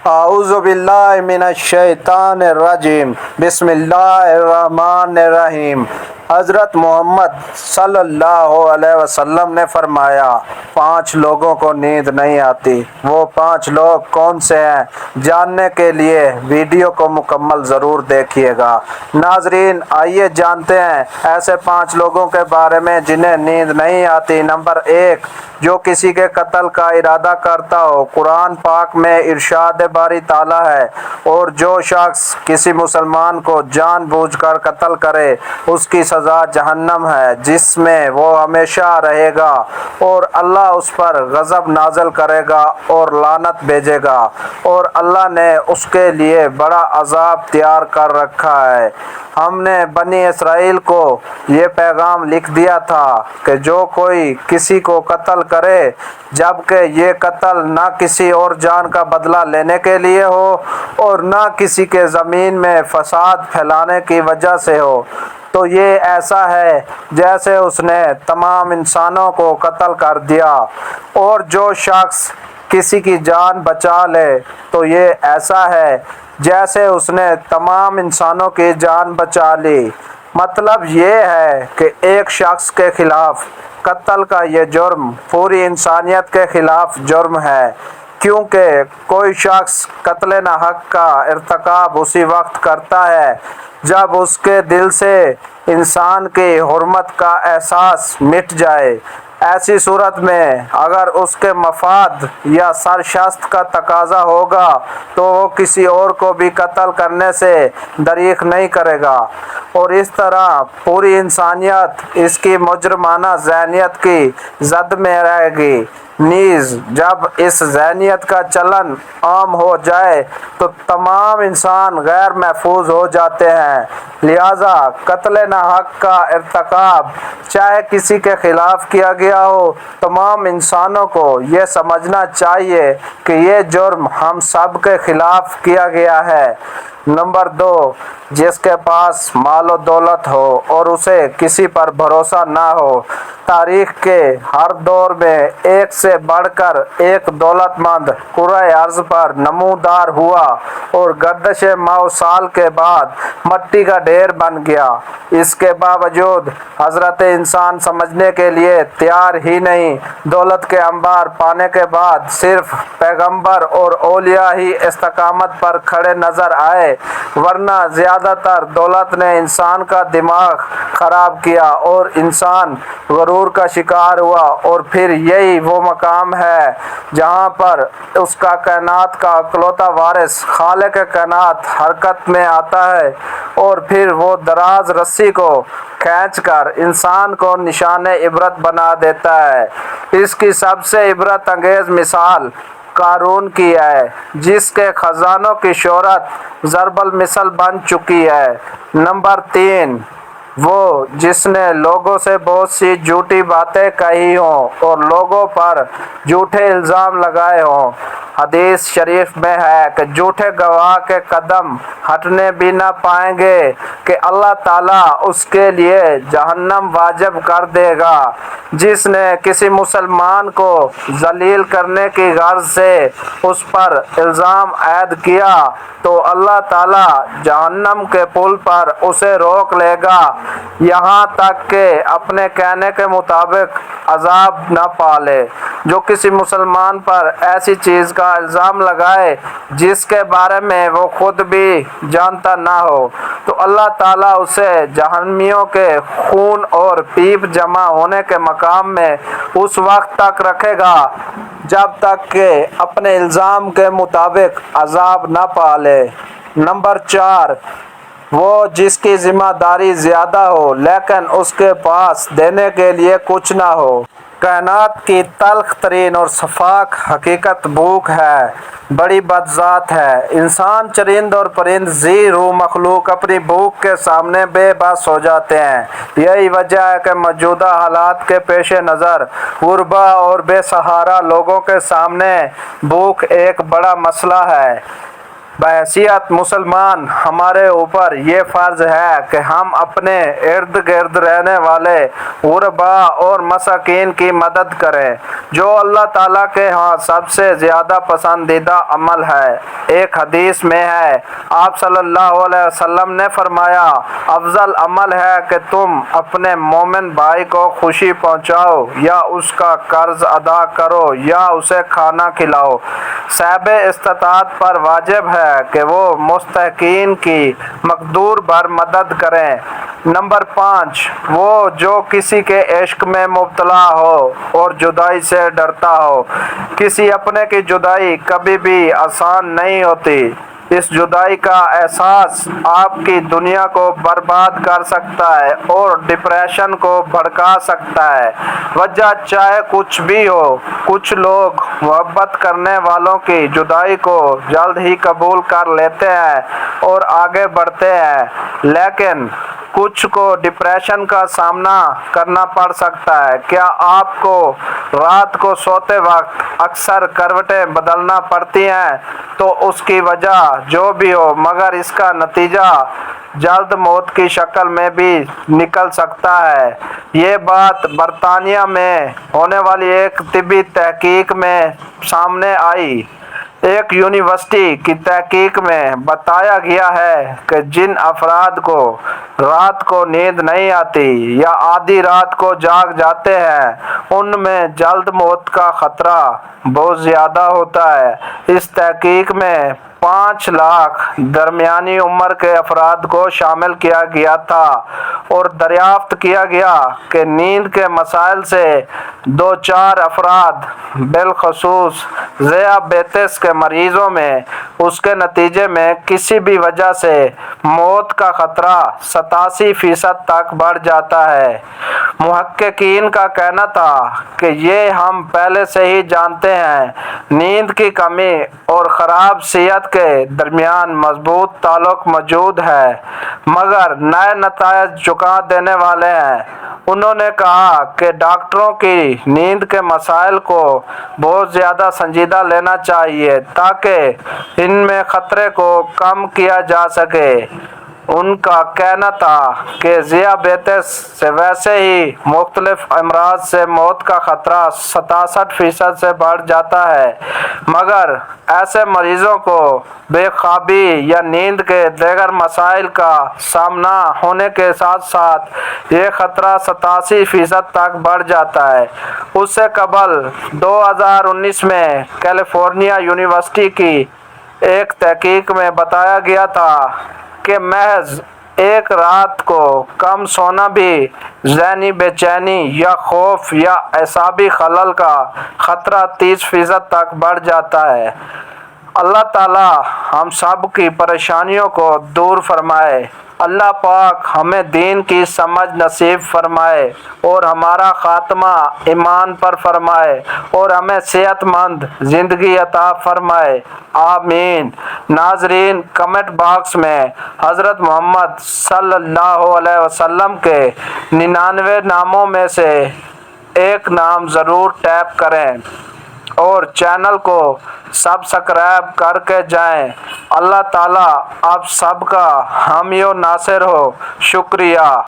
اعوذ باللہ من الشیطان الرجیم بسم اللہ الرحمن الرحیم۔ حضرت محمد صلی اللہ علیہ وسلم نے فرمایا 5 لوگوں کو نیند نہیں آتی۔ وہ 5 لوگ کون سے ہیں؟ جاننے کے لیے ویڈیو کو مکمل ضرور دیکھیے گا۔ ناظرین، آئیے جانتے ہیں ایسے 5 لوگوں کے بارے میں جنہیں نیند نہیں آتی۔ نمبر 1، جو کسی کے قتل کا ارادہ کرتا ہو۔ قرآن پاک میں ارشاد باری تعالیٰ ہے، اور جو شخص کسی مسلمان کو جان بوجھ کر قتل کرے اس کی سزا جہنم ہے، جس میں وہ ہمیشہ رہے گا، اور اللہ اس پر غضب نازل کرے گا اور لعنت بھیجے گا، اور اللہ نے اس کے لیے بڑا عذاب تیار کر رکھا ہے۔ ہم نے بنی اسرائیل کو یہ پیغام لکھ دیا تھا کہ جو کوئی کسی کو قتل کرے، جبکہ یہ قتل نہ کسی اور جان کا بدلہ لینے کے لیے ہو اور نہ کسی کے زمین میں فساد پھیلانے کی وجہ سے ہو، تو یہ ایسا ہے جیسے اس نے تمام انسانوں کو قتل کر دیا، اور جو شخص کسی کی جان بچا لے تو یہ ایسا ہے جیسے اس نے تمام انسانوں کی جان بچا لی۔ مطلب یہ ہے کہ ایک شخص کے خلاف قتل کا یہ جرم پوری انسانیت کے خلاف جرم ہے، کیونکہ کوئی شخص قتل ناحق کا ارتکاب اسی وقت کرتا ہے جب اس کے دل سے انسان کی حرمت کا احساس مٹ جائے۔ ایسی صورت میں اگر اس کے مفاد یا سرشست کا تقاضا ہوگا تو وہ کسی اور کو بھی قتل کرنے سے دریغ نہیں کرے گا، اور اس طرح پوری انسانیت اس کی مجرمانہ ذہنیت کی زد میں رہے گی۔ نیز جب اس ذہنیت کا چلن عام ہو جائے تو تمام انسان غیر محفوظ ہو جاتے ہیں۔ لہذا قتل ناحق کا ارتکاب چاہے کسی کے خلاف کیا گیا ہو، تمام انسانوں کو یہ سمجھنا چاہیے کہ یہ جرم ہم سب کے خلاف کیا گیا ہے۔ نمبر 2، جس کے پاس مال و دولت ہو اور اسے کسی پر بھروسہ نہ ہو۔ تاریخ کے ہر دور میں ایک سے بڑھ کر ایک دولت مند کرۂ ارض پر نمودار ہوا اور گردش ماہ سال کے بعد مٹی کا ڈھیر بن گیا۔ اس کے باوجود حضرت انسان سمجھنے کے لیے تیار ہی نہیں۔ دولت کے انبار پانے کے بعد صرف پیغمبر اور اولیاء ہی استقامت پر کھڑے نظر آئے، ورنہ زیادہ تر دولت نے انسان کا دماغ خراب کیا اور انسان غرور کا شکار ہوا، اور پھر یہی وہ مقام ہے جہاں پر اس کا کائنات کا اکلوتا وارث خالق کائنات حرکت میں آتا ہے، اور پھر وہ دراز رسی کو کھینچ کر انسان کو نشان عبرت بنا دیتا ہے۔ اس کی سب سے عبرت انگیز مثال قارون کی ہے، جس کے خزانوں کی شہرت ضرب المثل بن چکی ہے۔ نمبر 3، وہ جس نے لوگوں سے بہت سی جھوٹی باتیں کہی ہوں اور لوگوں پر جھوٹے الزام لگائے ہوں۔ حدیث شریف میں ہے کہ جھوٹے گواہ کے قدم ہٹنے بھی نہ پائیں گے کہ اللہ تعالیٰ اس کے لیے جہنم واجب کر دے گا۔ جس نے کسی مسلمان کو ذلیل کرنے کی غرض سے اس پر الزام عائد کیا تو اللہ تعالیٰ جہنم کے پل پر اسے روک لے گا، یہاں تک کہ اپنے کہنے کے مطابق عذاب نہ پالے۔ جو کسی مسلمان پر ایسی چیز کا الزام لگائے جس کے بارے میں وہ خود بھی جانتا نہ ہو، تو اللہ تعالیٰ اسے جہنمیوں کے خون اور پیپ جمع ہونے کے مقام میں اس وقت تک رکھے گا جب تک کہ اپنے الزام کے مطابق عذاب نہ پالے۔ نمبر 4، وہ جس کی ذمہ داری زیادہ ہو لیکن اس کے پاس دینے کے لیے کچھ نہ ہو۔ کائنات کی تلخ ترین اور سفاک حقیقت بھوک ہے، بڑی بدذات ہے۔ انسان، چرند اور پرند ذی روح مخلوق اپنی بھوک کے سامنے بے بس ہو جاتے ہیں۔ یہی وجہ ہے کہ موجودہ حالات کے پیش نظر غربا اور بے سہارا لوگوں کے سامنے بھوک ایک بڑا مسئلہ ہے۔ بحیثیت مسلمان ہمارے اوپر یہ فرض ہے کہ ہم اپنے ارد گرد رہنے والے غرباء اور مساکین کی مدد کریں، جو اللہ تعالیٰ کے ہاں سب سے زیادہ پسندیدہ عمل ہے۔ ایک حدیث میں ہے، آپ صلی اللہ علیہ وسلم نے فرمایا، افضل عمل ہے کہ تم اپنے مومن بھائی کو خوشی پہنچاؤ یا اس کا قرض ادا کرو یا اسے کھانا کھلاؤ۔ صاحب استطاعت پر واجب ہے کہ وہ مستحقین کی مقدور بھر مدد کریں۔ نمبر 5، وہ جو کسی کے عشق میں مبتلا ہو اور جدائی سے ڈرتا ہو۔ کسی اپنے کی جدائی کبھی بھی آسان نہیں ہوتی۔ اس جدائی کا احساس آپ کی دنیا کو برباد کر سکتا ہے اور ڈپریشن کو بھڑکا سکتا ہے۔ وجہ چاہے کچھ بھی ہو، کچھ لوگ محبت کرنے والوں کی جدائی کو جلد ہی قبول کر لیتے ہیں اور آگے بڑھتے ہیں، لیکن کچھ کو ڈپریشن کا سامنا کرنا پڑ سکتا ہے۔ کیا آپ کو رات کو سوتے وقت اکثر کروٹیں بدلنا پڑتی ہیں؟ تو اس کی وجہ جو بھی ہو، مگر اس کا نتیجہ جلد موت کی شکل میں بھی نکل سکتا ہے۔ یہ بات برطانیہ میں ہونے والی ایک طبی تحقیق میں سامنے آئی۔ ایک یونیورسٹی کی تحقیق میں بتایا گیا ہے کہ جن افراد کو رات کو نیند نہیں آتی یا آدھی رات کو جاگ جاتے ہیں، ان میں جلد موت کا خطرہ بہت زیادہ ہوتا ہے۔ اس تحقیق میں 5 لاکھ درمیانی عمر کے افراد کو شامل کیا گیا تھا اور دریافت کیا گیا کہ نیند کے مسائل سے دوچار افراد، بالخصوص ذیابیطس کے مریضوں میں، اس کے نتیجے میں کسی بھی وجہ سے موت کا خطرہ 87% تک بڑھ جاتا ہے۔ محققین کا کہنا تھا کہ یہ ہم پہلے سے ہی جانتے ہیں۔ نیند کی کمی اور خراب صحت کے درمیان مضبوط تعلق موجود ہے، مگر نئے نتائج چونکا دینے والے ہیں۔ انہوں نے کہا کہ ڈاکٹروں کی نیند کے مسائل کو بہت زیادہ سنجیدہ لینا چاہیے تاکہ ان میں خطرے کو کم کیا جا سکے۔ ان کا کہنا تھا کہ ذیابیطس سے ویسے ہی مختلف امراض سے موت کا خطرہ 67% سے بڑھ جاتا ہے، مگر ایسے مریضوں کو بے خوابی یا نیند کے دیگر مسائل کا سامنا ہونے کے ساتھ ساتھ یہ خطرہ 87% تک بڑھ جاتا ہے۔ اس سے قبل 2019 میں کیلیفورنیا یونیورسٹی کی ایک تحقیق میں بتایا گیا تھا کہ محض ایک رات کو کم سونا بھی ذہنی بے چینی یا خوف یا اعصابی خلل کا خطرہ 30% تک بڑھ جاتا ہے۔ اللہ تعالی ہم سب کی پریشانیوں کو دور فرمائے۔ اللہ پاک ہمیں دین کی سمجھ نصیب فرمائے اور ہمارا خاتمہ ایمان پر فرمائے اور ہمیں صحت مند زندگی عطا فرمائے، آمین۔ ناظرین، کمنٹ باکس میں حضرت محمد صلی اللہ علیہ وسلم کے 99 ناموں میں سے ایک نام ضرور ٹیپ کریں اور چینل کو سبسکرائب کر کے جائیں۔ اللہ تعالیٰ آپ سب کا حامی و ناصر ہو۔ شکریہ۔